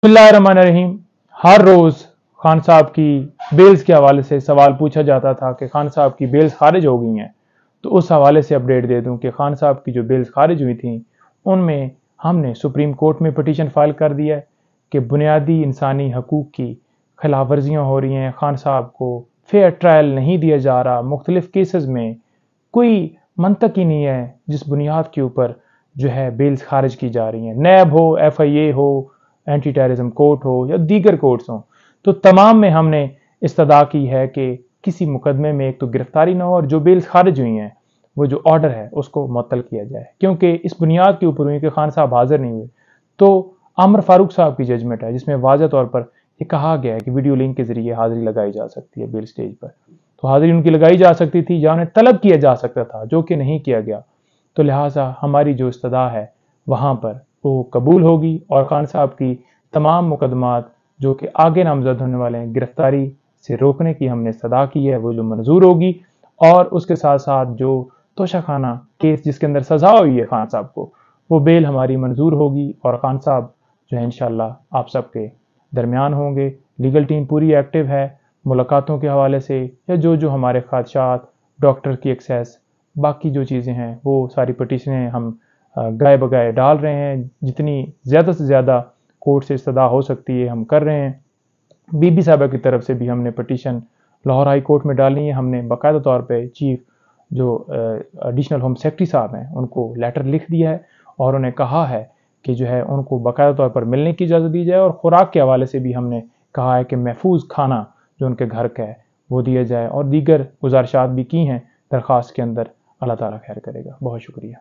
बिस्मिल्लाहिर्रहमानिर्रहीम। हर रोज़ खान साहब की बेल्स के हवाले से सवाल पूछा जाता था कि खान साहब की बेल्स खारिज हो गई हैं। तो उस हवाले से अपडेट दे दूं कि खान साहब की जो बेल्स खारिज हुई थी उनमें हमने सुप्रीम कोर्ट में पिटीशन फाइल कर दिया है कि बुनियादी इंसानी हकूक़ की खिलाफ वर्जियाँ हो रही हैं, खान साहब को फेयर ट्रायल नहीं दिया जा रहा। मुख्तलिफ केसेस में कोई मंतक ही नहीं है जिस बुनियाद के ऊपर जो है बेल्स खारिज की जा रही हैं, नैब हो, FIA हो, एंटी टेररिज्म कोर्ट हो या दीगर कोर्ट्स हों। तो तमाम में हमने इस्तदा की है कि किसी मुकदमे में एक तो गिरफ्तारी ना हो और जो बेल्स खारिज हुई हैं वो जो ऑर्डर है उसको मुअत्तल किया जाए, क्योंकि इस बुनियाद के ऊपर हुई कि खान साहब हाजिर नहीं हुए। तो आमिर फारूक साहब की जजमेंट है जिसमें वाज़ह तौर पर ये कहा गया है कि वीडियो लिंक के जरिए हाजिरी लगाई जा सकती है बेल स्टेज पर। तो हाजिरी उनकी लगाई जा सकती थी या उन्हें तलब किया जा सकता था, जो कि नहीं किया गया। तो लिहाजा हमारी जो इस्तदा है वहाँ पर वो कबूल होगी और खान साहब की तमाम मुकदमात जो कि आगे नामजद होने वाले हैं गिरफ्तारी से रोकने की हमने इस्तदा की है वो जो मंजूर होगी। और उसके साथ साथ जो तोशाखाना केस जिसके अंदर सज़ा हुई है खान साहब को, वो बेल हमारी मंजूर होगी और खान साहब जो है इंशाअल्लाह आप सबके दरमियान होंगे। लीगल टीम पूरी एक्टिव है मुलाकातों के हवाले से या जो हमारे ख़ादशात, डॉक्टर की एक्सेस, बाकी जो चीज़ें हैं वो सारी पटिशनें हम गाए बगाए डाल रहे हैं। जितनी ज़्यादा से ज़्यादा कोर्ट से इस्तदा हो सकती है हम कर रहे हैं। बीबी साहबा की तरफ से भी हमने पटिशन लाहौर हाई कोर्ट में डाली है। हमने बाकायदा तौर पे चीफ जो एडिशनल होम सेक्रेटरी साहब हैं उनको लेटर लिख दिया है और उन्हें कहा है कि जो है उनको बाकायदा तौर पर मिलने की इजाज़त दी जाए। और खुराक के हवाले से भी हमने कहा है कि महफूज खाना जो उनके घर का है वो दिया जाए और दीगर गुजारिशात भी की हैं दरख्वास्त के अंदर। अल्लाह ताला खैर करेगा। बहुत शुक्रिया।